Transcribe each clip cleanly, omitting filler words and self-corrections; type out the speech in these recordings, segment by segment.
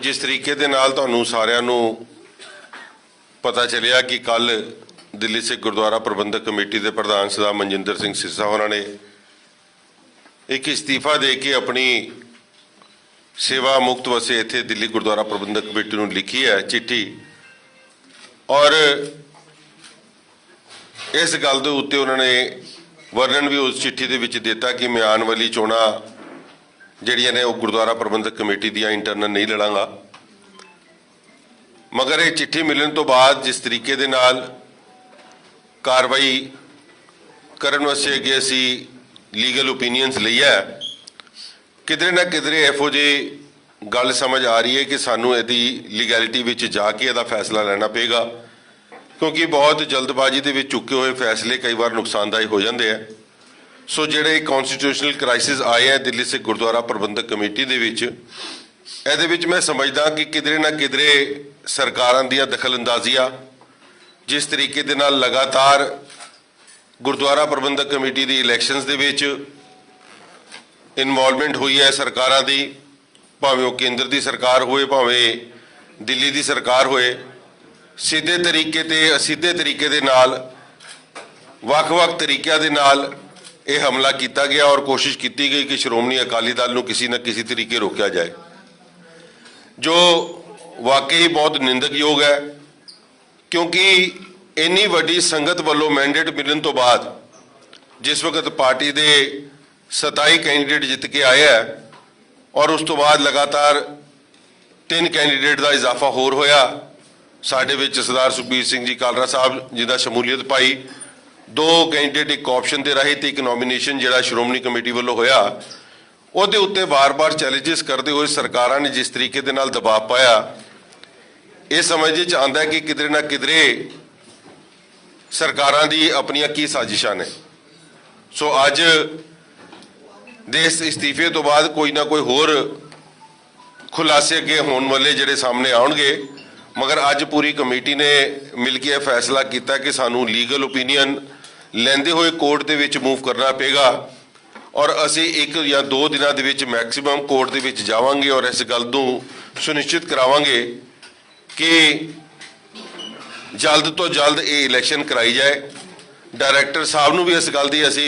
जिस तरीके दे नाल तुहानूं सारिआं नूं पता चलिया कि कल दिल्ली सिख गुरुद्वारा प्रबंधक कमेटी के प्रधान सरदार मनजिंदर सिंह सिरसा उन्होंने एक इस्तीफा दे के अपनी सेवा मुक्त वसे इत्थे दिल्ली गुरुद्वारा प्रबंधक कमेटी नूं लिखी है चिट्ठी। और इस गल दे उत्ते उन्होंने वर्णन भी उस चिट्ठी दे विच दिता कि मैं आने वाली चोणां जिहड़ियां ने वो गुरुद्वारा प्रबंधक कमेटी दियां इंटरनल नहीं लड़ांगा। मगर ये चिट्ठी मिलने तो बाद जिस तरीके दे नाल कार्रवाई करन वास्ते अगे असी लीगल ओपीनियंस लिया है, किधरे ना किधरे इहो जी गल समझ आ रही है कि सानू इहदी लीगैलिटी विच जाके इहदा फैसला लेना पेगा, क्योंकि बहुत जल्दबाजी दे विच चुके हुए फैसले कई बार नुकसानदायी हो जाते हैं। सो जिहड़े कॉन्स्टिट्यूशनल क्राइसिस आए हैं दिल्ली सिख गुरुद्वारा प्रबंधक कमेटी दे विच, इहदे विच मैं समझदा कि किधरे ना किधरे सरकारां दीयां दखलअंदाजियां जिस तरीके दे नाल लगातार गुरुद्वारा प्रबंधक कमेटी दी इलैक्शनस दे विच इनवॉल्वमेंट हुई है सरकारां दी, भावें वो केंद्र दी सरकार होए भावें दिल्ली दी सरकार होए, सीधे तरीके ते असीधे तरीके दे नाल वख-वख तरीकिਆਂ दे नाल ये हमला किया गया और कोशिश की गई कि श्रोमणी अकाली दल नूं किसी न किसी तरीके रोकया जाए, जो वाकई बहुत निंदकयोग है। क्योंकि इन्नी वड्डी संगत वालों मैंडेट मिलने तो बाद जिस वक्त पार्टी के 27 कैंडीडेट जित के आए हैं और उस तो बाद लगातार 3 कैंडीडेट का इजाफा होर होया, साडे विच सरदार सुखबीर सिंह जी कालरा साहब जी का शमूलीयत पाई, 2 कैंडीडेट एक ऑप्शन के राही एक नॉमीनेशन जिहड़ा श्रोमणी कमेटी वालों होया, उहदे उत्ते बार-बार चैलेंजिस करते हुए सरकारां ने जिस तरीके दे नाल दबाव पाया, ये समझ च आंदा है कि किधरे ना किधरे सरकारां दी अपनियां की साजिशां ने। सो अज दे इस्तीफे तो बाद कोई ना कोई होर खुलासे अगे होने वाले जिहड़े सामने आउणगे, मगर अज पूरी कमेटी ने मिल के फैसला किया कि सानू लीगल ओपीनियन लैंदे हुए कोर्ट दे विच मूव करना पेगा और असी 1 या 2 दिनों दे विच मैक्सीमम कोर्ट दे विच जावांगे और इस गल नूं सुनिश्चित करावांगे कि जल्द तो जल्द ये इलैक्शन कराई जाए। डायरैक्टर साहब नूं भी इस गल दी असी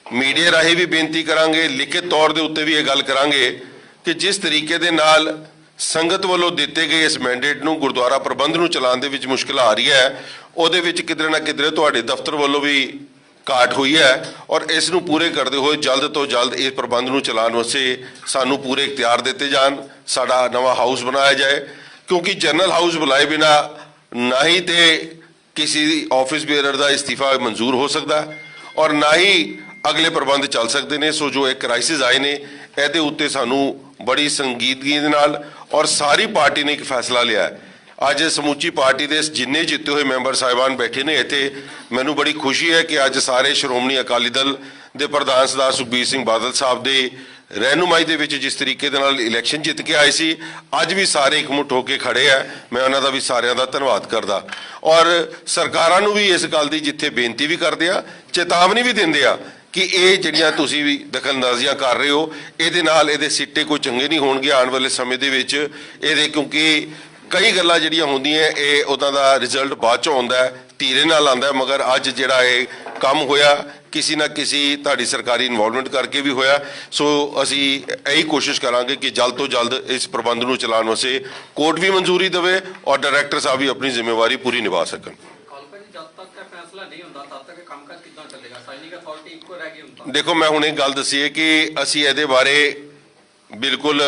मीडिया राही भी बेनती करांगे, लिखित तौर दे उत्ते भी ये गल करांगे कि जिस तरीके दे नाल संगत वालों दिते गए इस मैंडेट नूं गुरुद्वारा प्रबंध नूं चलाउण दे विच मुश्किल आ रही है, उहदे विच किधरे ना किधरे तुहाडे दफ्तर वालों भी घाट हुई है और इस नूं पूरे करते हुए जल्द तो जल्द इस प्रबंध नूं चलाउण वास्ते सानू पूरे इख्तियार दिते जाण, साडा नवा हाउस बनाया जाए। क्योंकि जनरल हाउस बुलाए बिना ना ही तो किसी ऑफिस बेयर का इस्तीफा मंजूर हो सकता और ना ही अगले प्रबंध चल सकते हैं। सो जो एक क्राइसिस आए ने ਇਹਦੇ उत्ते सानू बड़ी संजीदगी दे नाल और सारी पार्टी ने एक फैसला लिया है। अज समूची पार्टी के जिन्ने जिते हुए मैंबर साहिबान बैठे ने इत्थे, मैनू बड़ी खुशी है कि अज सारे श्रोमणी अकाली दल के प्रधान सरदार सुखबीर सिंह बादल साहब के रहनुमाई दे विच जिस तरीके दे नाल इलैक्शन जित के आए सी, अज भी सारे एकमुठ होके खड़े हैं। मैं उन्हां दा भी सारिआं दा धन्नवाद करदा और सरकारां नूं भी इस गल दी जिथे बेनती भी करदे आ, चेतावनी भी दिंदे आ कि ये जिहड़ियां तुसीं भी दखलअंदाजियां कर रहे हो, इहदे नाल इहदे सिट्टे कोई चंगे नहीं होणगे आउण वाले समय दे विच इहदे, क्योंकि कई गल्लां जिहड़ियां होंदियां ये उहदा दा रिजल्ट बाद चों आउंदा है, धीरे नाल आउंदा है, मगर अज जिहड़ा ये काम होया किसी ना किसी तुहाडी सरकारी इन्वॉल्वमेंट करके भी होया। सो असी यही कोशिश करांगे कि जल्द तो जल्द इस प्रबंध नूं चलाउण वास्ते कोर्ट भी मंजूरी देवे और डायरैक्टर साहब भी अपनी जिम्मेवारी पूरी निभा सकन। देखो मैं हुणे गल दसी है कि असी इहदे बारे बिल्कुल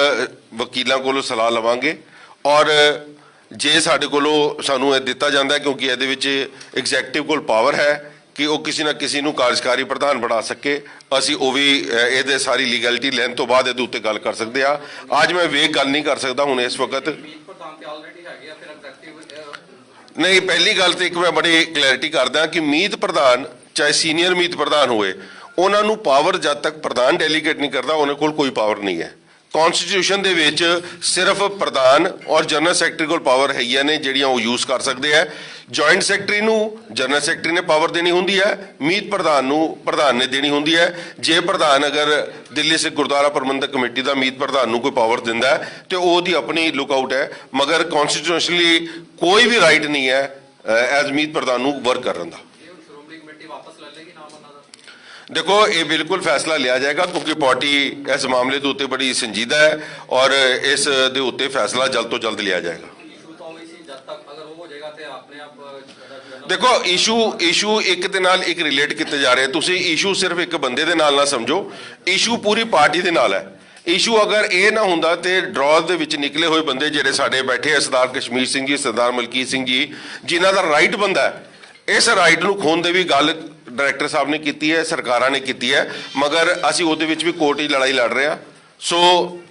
वकीलों कोलों सलाह लवांगे और जे साडे कोलों सानू दिता जांदा है, क्योंकि इहदे विच एग्जैक्टिव कोल पावर है कि वो किसी ना किसी नूं कार्यकारी प्रधान बना सके, असी वो भी इहदे सारी लीगैलिटी लैण तो बाद इहदे उत्ते गल कर सकते हैं। अज मैं वेग गल नहीं कर सकता हुण इस वक्त नहीं। पहली गल तो एक मैं बड़ी क्लैरिटी करदा कि मीत प्रधान चाहे सीनियर मीत प्रधान होए, उन्होंने पावर जब तक प्रधान डेलीगेट नहीं करता उन्होंने कोल कोई पावर नहीं है, ਕਨਸਟੀਟਿਊਸ਼ਨ ਦੇ ਵਿੱਚ ਸਿਰਫ ਪ੍ਰਧਾਨ ਔਰ ਜਨਰਲ ਸੈਕਟਰੀ ਕੋਲ ਪਾਵਰ ਹੈਗੀਆਂ ਨੇ ਜਿਹੜੀਆਂ ਉਹ ਯੂਜ਼ ਕਰ ਸਕਦੇ ਆ। ਜੁਆਇੰਟ ਸੈਕਟਰੀ ਨੂੰ ਜਨਰਲ ਸੈਕਟਰੀ ਨੇ ਪਾਵਰ ਦੇਣੀ ਹੁੰਦੀ ਹੈ, ਮੀਤ ਪ੍ਰਧਾਨ ਨੂੰ ਪ੍ਰਧਾਨ ਨੇ ਦੇਣੀ ਹੁੰਦੀ ਹੈ। ਜੇ ਪ੍ਰਧਾਨ ਅਗਰ ਦਿੱਲੀ ਸਿੱਖ ਗੁਰਦੁਆਰਾ ਪ੍ਰਬੰਧਕ ਕਮੇਟੀ ਦਾ ਮੀਤ ਪ੍ਰਧਾਨ ਨੂੰ ਕੋਈ ਪਾਵਰ ਦਿੰਦਾ ਹੈ ਤੇ ਉਹਦੀ ਆਪਣੀ ਲੁੱਕਆਊਟ ਹੈ, ਮਗਰ ਕਨਸਟੀਟਿਊਸ਼ਨਲੀ ਕੋਈ ਵੀ ਰਾਈਟ ਨਹੀਂ ਹੈ ਐਜ਼ ਮੀਤ ਪ੍ਰਧਾਨ ਨੂੰ ਵਰਕ ਕਰਨ ਦਾ। देखो ये बिल्कुल फैसला लिया जाएगा क्योंकि पार्टी इस मामले के उत्ते बड़ी संजीदा है और इस दे उत्ते फैसला जल्द तो जल्द लिया जाएगा। देखो इशू एक दे नाल एक रिलेट किए जा रहे हैं, तुसी इशू सिर्फ एक बंदे दे नाल ना समझो, इशू पूरी पार्टी दे नाल है। इशू अगर ये ना हुंदा ते ड्रॉ दे विच निकले हुए बंदे जिहड़े साडे बैठे है, सरदार कश्मीर सिंह जी, सरदार मलकीत सिंह जी, जिन्हां दा राइट बनदा है, इस राइट नूं खोण दे भी गल डायरैक्टर साहब ने की है, सरकारां ने की है, मगर असीं उहदे विच भी कोर्ट की लड़ाई लड़ रहे हैं। सो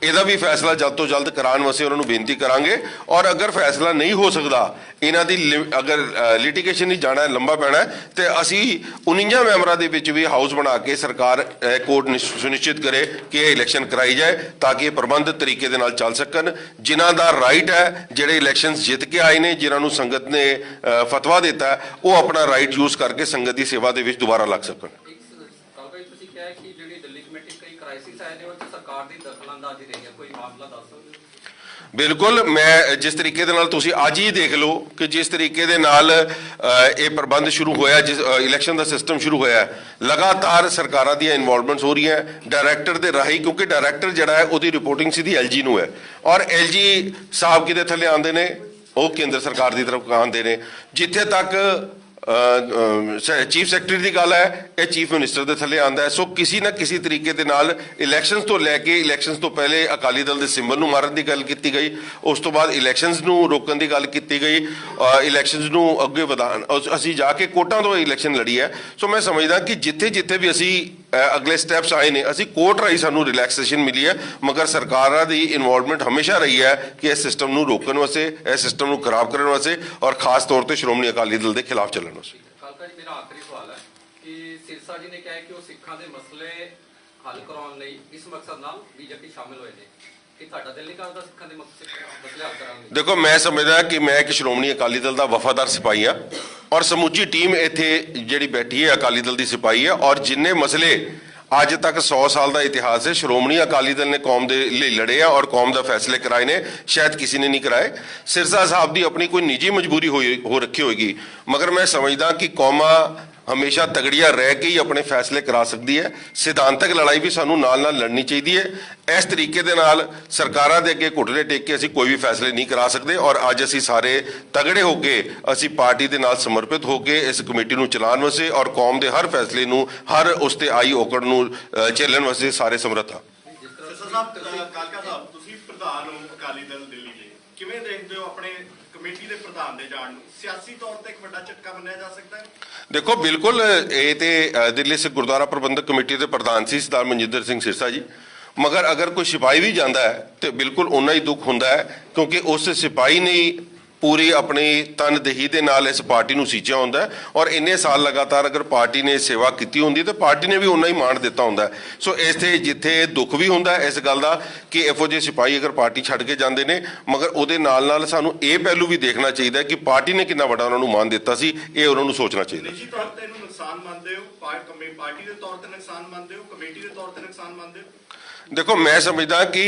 ਇਹਦਾ भी फैसला जल्द तो जल्द कराने वास्ते उन्होंने बेनती करांगे और अगर फैसला नहीं हो सकता, इन्हां दी अगर लिटिगेशन नहीं जाना है, लंबा पैना है, तो असी 49 मैंबरां दे विच भी हाउस बना के सरकार कोर्ट सुनिश्चित करे कि इलैक्शन कराई जाए ताकि ये प्रबंध तरीके दे नाल चल सकन। जिन्हां दा राइट है, जिहड़े इलैक्शनस जित के आए ने, जिन्हां नूं संगत ने फतवा दिता है, वो अपना राइट यूज करके संगत की सेवा दे विच दोबारा लग सकन। बिल्कुल, मैं जिस तरीके दे नाल तुसी अज ही देख लो कि जिस तरीके दे नाल ये प्रबंध शुरू होया, जिस इलैक्शन का सिस्टम शुरू होया, लगातार सरकारां दी इन्वॉल्वमेंट्स हो रही हैं डायरैक्टर दे राही, क्योंकि डायरैक्टर जिहड़ा है उहदी रिपोर्टिंग सीधी LG नूं है और LG साहब किहदे थल्ले आंदे ने, वो केंद्र सरकार की तरफ आंदे ने। जिथे तक चीफ सैकटरी की गल है, यह चीफ मिनिस्टर के थले आंदा है। सो किसी ना किसी तरीके दे नाल इलैक्शनस तो लैके इलैक्शनस तो पहले अकाली दल के सिंबल नूं मारन की गल की गई, उस तो बाद इलैक्शनस नूं रोकण की गल की गई, इलैक्शनस नूं अगे वधाण असीं जाके कोर्टां तो इलैक्शन लड़ी है। सो मैं समझदा कि जिथे जिथे भी असीं अगले स्टैप्स आए ने, असीं कोर्ट राही सानूं रिलैक्सेशन मिली है, मगर सरकारां दी इन्वॉल्वमेंट हमेशा रही है कि इस सिस्टम नूं रोकण वास्ते, इस सिस्टम नूं खराब करन वास्ते और खास तौर पर श्रोमणी अकाली दल के खिलाफ चलण वास्ते। मेरा आखिरी सवाल है कि सिरसा जी ने कहा है कि वो सिखां दे मसले हल कराउण लई इस मकसद नाल बीजेपी शामिल होए ने, कि तुहाडा दिल नहीं करदा सिखां दे मसले हल कराउण लई? देखो, मैं समझदा कि मैं एक श्रोमणी अकाली दल का वफादार सिपाही हाँ और समूची टीम इत्थे जिहड़ी बैठी है अकाली दल की सिपाही है और जिन्ने मसले अज तक 100 साल का इतिहास है श्रोमणी अकाली दल ने कौम के लिए लड़े हैं और कौम का फैसले कराए ने, शायद किसी ने नहीं कराए। सिरसा साहब की अपनी कोई निजी मजबूरी हो रखी होगी, मगर मैं समझदा कि कौमा हमेशा तगड़िया रह के ही अपने फैसले करा सकती है। सिद्धांतक लड़ाई भी सानू नाल नाल लड़नी चाहिए है। इस तरीके दे नाल सरकारां दे अगे घुटने टेक के असीं कोई भी फैसले नहीं करा सकते और अज असीं सारे तगड़े होके असीं पार्टी दे नाल समर्पित होके इस कमेटी नूं चलाउण वास्ते और कौम दे हर फैसले नूं, हर उस ते आई औकड़ नूं झेलण वास्ते सारे समर्थ हां। अकाली दल दिल्ली दे किवें देखदे हो अपने कमेटी दे प्रधान दे जाण नूं सियासी तौर ते एक वड्डा झटका मन्निया जा सकदा है? देखो, बिल्कुल ये तो दिल्ली सिख गुरुद्वारा प्रबंधक कमेटी के प्रधान से सरदार मनजिंदर सिंह सिरसा जी, मगर अगर कोई सिपाही भी जाता है तो बिल्कुल उन्ना ही दुख होंदा है क्योंकि उस सिपाही ने पूरी अपनी तनदेही के नाल इस पार्टी नूं सींचिया होंदा है और इन्ने साल लगातार अगर पार्टी ने सेवा की होंदी तो पार्टी ने भी उन्ना ही मान दिता होंदा है। सो इत्थे जिथे दुख भी होंदा है इस गल का कि इहो जिहे सिपाही अगर पार्टी छड्ड के जाते हैं, मगर उहदे नाल नाल सानूं ये पहलू भी देखना चाहिए कि पार्टी ने कितना वड्डा उन्होंने मान दिता सी, ये उन्होंने सोचना चाहिए। निजी तौर ते इहनूं नुकसान मानदे हो, पार्टी दे तौर ते नुकसान मानदे हो, कमेटी दे तौर ते नुकसान मानदे हो? देखो, मैं समझदा कि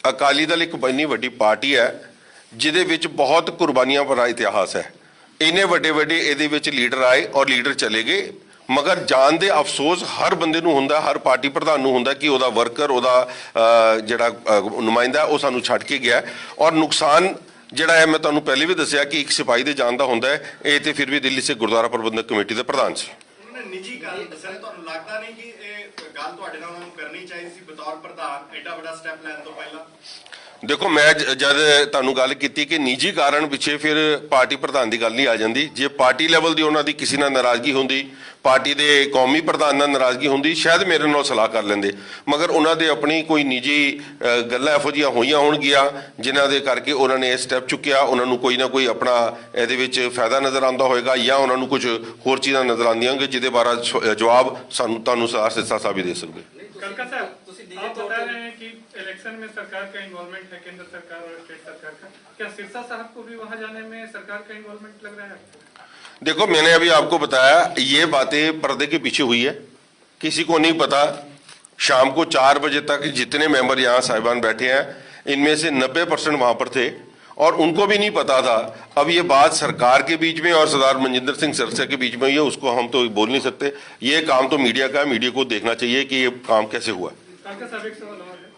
अकाली दल एक बड़ी वड्डी पार्टी है जिहदे विच बहुत कुर्बानियां भरा इतिहास है। इन्ने वड्डे वड्डे इहदे विच लीडर आए और लीडर चले गए, मगर जान दे अफसोस हर बंदे नूं हुंदा, हर पार्टी प्रधान नूं हुंदा कि उहदा वर्कर, उहदा जिहड़ा नुमाइंदा है, वो सानूं छड्ड के गया और नुकसान जिहड़ा है मैं तुहानूं पहले भी दस्सिया कि एक सिपाही दे जान दा हुंदा है, ये ते फिर भी दिल्ली सिख गुरुद्वारा प्रबंधक कमेटी दे प्रधान सी। उन्होंने निजी कारण दस्सिया, तुहानूं लगदा नहीं कि ये गल तुहाडे नाल उन्होंने करनी चाहिए सी बतौर प्रधान एडा वड्डा स्टैप लैण तों पहला? देखो, मैं जब तुहानूं गल कीती कि निजी कारण पिछे फिर पार्टी प्रधान की गल नहीं आ जाती। जे पार्टी लैवल की उन्होंने किसी नाल नाराज़गी होंदी, पार्टी के कौमी प्रधान नाल नाराज़गी होंदी, शायद मेरे नाल सलाह कर लेंदे, मगर उन्होंने अपनी कोई निजी गल्लां इहो जिहियां होईयां होणगीआं जिन्हां दे करके उन्होंने ये स्टैप चुक्या, उन्होंने कोई ना कोई अपना इहदे विच फायदा नज़र आउंदा होएगा या उन्होंने कुछ होर चीज़ां नज़र आउंदियां जिहदे बारे जवाब सानूं तुहानूं सिरसा साहब ही दे सकदे। ਤੁਸੀਂ आप बता रहे हैं कि इलेक्शन में सरकार का इन्वॉल्वमेंट है, केंद्र सरकार और स्टेट सरकार का। क्या सिरसा साहब को भी वहां जाने में सरकार का इन्वॉल्वमेंट लग रहा है आपको? देखो, मैंने अभी आपको बताया, ये बातें पर्दे के पीछे हुई है, किसी को नहीं पता। शाम को 4 बजे तक जितने मेंबर यहाँ साहिबान बैठे हैं, इनमें से 90% वहां पर थे और उनको भी नहीं पता था। अब ये बात सरकार के बीच में और सरदार मनजिंदर सिंह सिरसा के बीच में ये, उसको हम तो बोल नहीं सकते। ये काम तो मीडिया का है, मीडिया को देखना चाहिए कि ये काम कैसे हुआ। काका साहब, एक सवाल और है।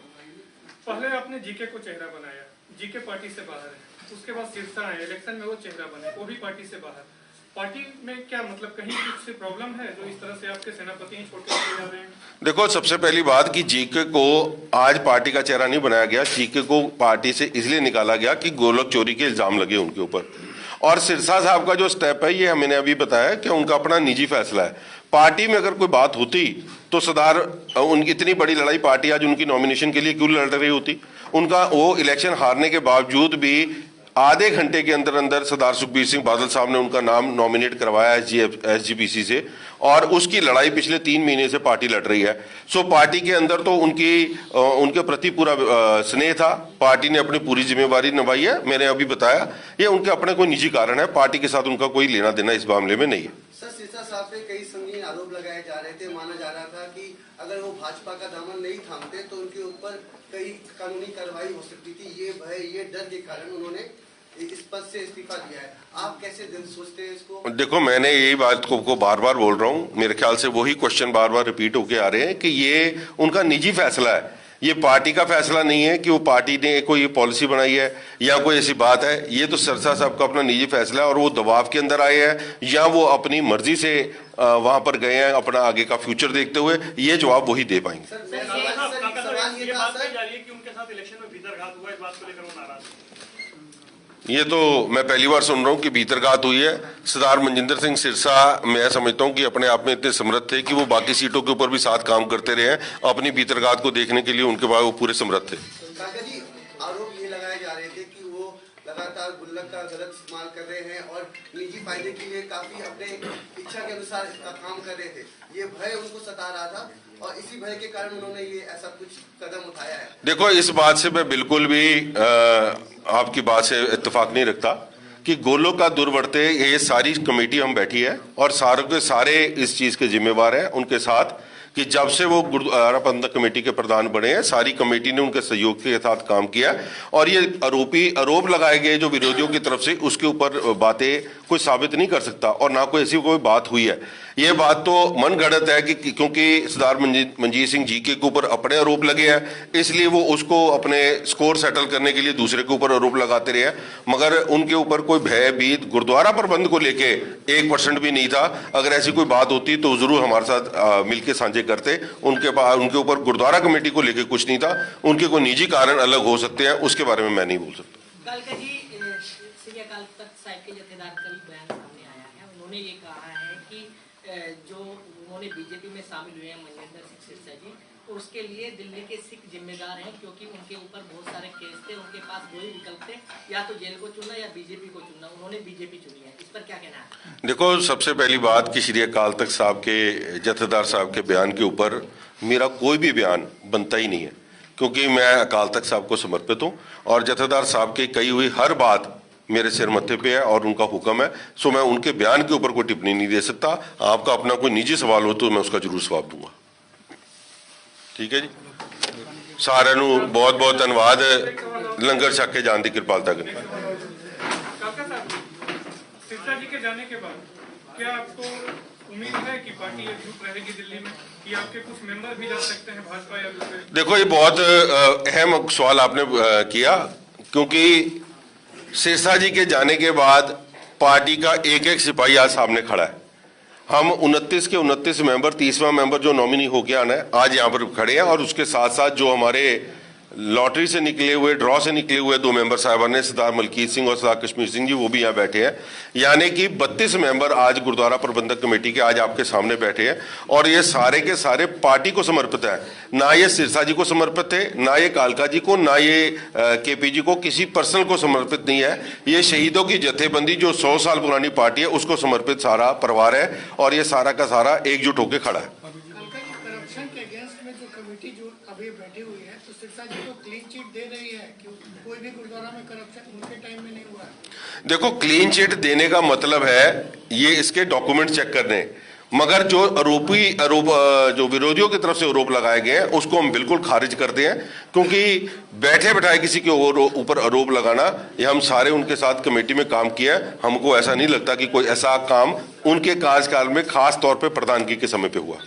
पहले आपने जीके को चेहरा बनाया, जीके पार्टी से बाहर है, उसके बाद सिरसा आए, इलेक्शन में वो चेहरा बने, वो भी पार्टी से बाहर। पार्टी में क्या मतलब कहीं कुछ प्रॉब्लम है जो इस तरह से आपके सेनापति छोड़ के चले जा रहे हैं? देखो, सबसे पहली बात कि जीके को आज पार्टी का चेहरा नहीं बनाया गया। जीके को पार्टी से इसलिए निकाला गया कि गोलक चोरी के इल्जाम लगे उनके ऊपर। और सिरसा साहब का जो स्टेप है, ये मैंने अभी बताया कि उनका अपना निजी फैसला है। पार्टी में अगर कोई बात होती तो सरदार, उनकी इतनी बड़ी लड़ाई पार्टी आज उनकी नॉमिनेशन के लिए क्यों लड़ रही होती? उनका वो इलेक्शन हारने के बावजूद भी आधे घंटे के अंदर अंदर सरदार सुखबीर सिंह बादल साहब ने उनका नाम नॉमिनेट करवाया एसजीपीसी से, और उसकी लड़ाई पिछले 3 महीने से पार्टी लड़ रही है। सो पार्टी के अंदर तो उनके प्रति पूरा स्नेह था, पार्टी ने अपनी पूरी जिम्मेवारी निभाई है। मैंने अभी बताया, ये उनके अपने कोई निजी कारण है, पार्टी के साथ उनका कोई लेना देना इस मामले में नहीं है। सर, सिरसा साहब पे कई संगीन आरोप लगाए जा रहे थे। माना जा रहा था कि अगर वो भाजपा का दामन नहीं थामते तो उनके ऊपर कई कानूनी कार्रवाई हो सकती थी। ये भय, ये डर के कारण उन्होंने इस पद से इस्तीफा दिया है। आप कैसे दिल सोचते हैं इसको? देखो, मैंने यही बात को बार बार बोल रहा हूँ, मेरे ख्याल से वही क्वेश्चन बार बार रिपीट होके आ रहे हैं कि ये उनका निजी फैसला है, ये पार्टी का फैसला नहीं है कि वो पार्टी ने कोई पॉलिसी बनाई है या कोई ऐसी बात है। ये तो सिरसा साहब का अपना निजी फैसला है और वो दबाव के अंदर आए हैं या वो अपनी मर्जी से वहां पर गए हैं अपना आगे का फ्यूचर देखते हुए। ये जवाब वही दे पाएंगे। ये तो मैं पहली बार सुन रहा हूँ कि भीतरघात हुई है। सरदार मनजिंदर सिंह सिरसा, मैं समझता हूँ कि अपने आप में इतने समर्थ थे कि वो बाकी सीटों के ऊपर भी साथ काम करते रहे हैं। अपनी भीतरघात को देखने के लिए उनके बाद वो पूरे समर्थ थे। काका जी, आरोप ये लगाए जा रहे थे कि वो लगातार गुल्लक का गलत इस्तेमाल कर रहे हैं और निजी फायदे के लिए काफी अपने इच्छा के अनुसार इसका काम कर रहे थे। ये भय उनको सता रहा था और इसी भय के कारण उन्होंने ये ऐसा कुछ कदम उठाया है। देखो, इस बात से मैं बिल्कुल भी आपकी बात से इत्तेफाक नहीं रखता कि गोलोक का दुर्वर्ते, ये सारी कमेटी हम बैठी है और सारे के सारे इस चीज के जिम्मेवार हैं उनके साथ कि जब से वो गुरुद्वारा प्रबंधक कमेटी के प्रधान बने हैं, सारी कमेटी ने उनके सहयोग के साथ काम किया और ये आरोप लगाए गए जो विरोधियों की तरफ से, उसके ऊपर बातें कोई साबित नहीं कर सकता और ना कोई ऐसी कोई बात हुई है। ये बात तो मन गढ़ंत है कि क्योंकि सरदार मनजीत सिंह जी के ऊपर अपने आरोप लगे हैं, इसलिए वो उसको अपने स्कोर सेटल करने के लिए दूसरे के ऊपर आरोप लगाते रहे हैं, मगर उनके ऊपर कोई भयभीत गुरुद्वारा प्रबंध को लेके 1% भी नहीं था। अगर ऐसी कोई बात होती तो जरूर हमारे साथ मिलकर साझे करते। उनके ऊपर गुरुद्वारा कमेटी को लेके कुछ नहीं था, उनके कोई निजी कारण अलग हो सकते हैं, उसके बारे में मैं नहीं बोल सकता। कल का जी श्री अकाल तख्त साहिब के जथेदार का भी बयान सामने आया है। उन्होंने ये कहा है कि जो उन्होंने बीजेपी में शामिल हुए हैं मनजिंदर सिंह सिरसा जी, उसके लिए दिल्ली के सिख जिम्मेदार हैं क्योंकि उनके ऊपर बहुत सारे केस थे। उनके पास दो ही विकल्प थे, या तो जेल को चुनना या बीजेपी को चुनना। उन्होंने बीजेपी चुनी है, इस पर क्या कहना है? देखो, सबसे पहली बात कि श्री अकाल तख्त साहब के जथेदार साहब के बयान के ऊपर मेरा कोई भी बयान बनता ही नहीं है, क्योंकि मैं अकाल तख्त साहब को समर्पित हूँ और जथेदार साहब की कही हुई हर बात मेरे सिर मत्थे पे है और उनका हुक्म है। सो मैं उनके बयान के ऊपर कोई टिप्पणी नहीं दे सकता। आपका अपना कोई निजी सवाल हो तो मैं उसका जरूर जवाब दूंगा। ठीक है जी, सारे बहुत बहुत धन्यवाद। लंगर छक के जान की कृपालता करें। काका साहब, सिरसा जी के जाने के बाद क्या आपको उम्मीद है कि पार्टी एकजुट रहेगी दिल्ली में, कि आपके कुछ मेंबर भी जा सकते हैं भाजपा या दूसरे? देखो, ये बहुत अहम सवाल आपने किया, क्योंकि सिरसा जी के जाने के बाद पार्टी का एक एक सिपाही आज सामने खड़ा है। हम 29 के 29 मेंबर, 30वां मेंबर जो नॉमिनी होके आना है, आज यहाँ पर खड़े हैं और उसके साथ साथ जो हमारे लॉटरी से निकले हुए, ड्रॉ से निकले हुए 2 मेंबर साहिबान ने, सरदार मलकीत सिंह और सरदार कश्मीर सिंह जी, वो भी यहाँ बैठे हैं। यानी कि 32 मेंबर आज गुरुद्वारा प्रबंधक कमेटी के आज आपके सामने बैठे हैं और ये सारे के सारे पार्टी को समर्पित है। ना ये सिरसा जी को समर्पित थे, ना ये कालका जी को, ना ये केपी जी को, किसी पर्सनल को समर्पित नहीं है। ये शहीदों की जथेबंदी जो 100 साल पुरानी पार्टी है, उसको समर्पित सारा परिवार है और ये सारा का सारा एकजुट होकर खड़ा है। करप्शन के अगेंस्ट में जो कमेटी जो अब अभी बैठी हुई है, तो सिरसा जी को क्लीन चिट दे रही है कि कोई भी गुरुद्वारा में करप्शन उनके टाइम में नहीं हुआ है। देखो, क्लीन चिट देने का मतलब है ये इसके डॉक्यूमेंट चेक करने, मगर जो जो विरोधियों की तरफ से आरोप लगाए गए हैं उसको हम बिल्कुल खारिज करते हैं, क्योंकि बैठे बैठाए किसी के ऊपर आरोप लगाना, ये हम सारे उनके साथ कमेटी में काम किया है, हमको ऐसा नहीं लगता कि कोई ऐसा काम उनके कार्यकाल में खास तौर पे प्रधानगी के समय पे हुआ।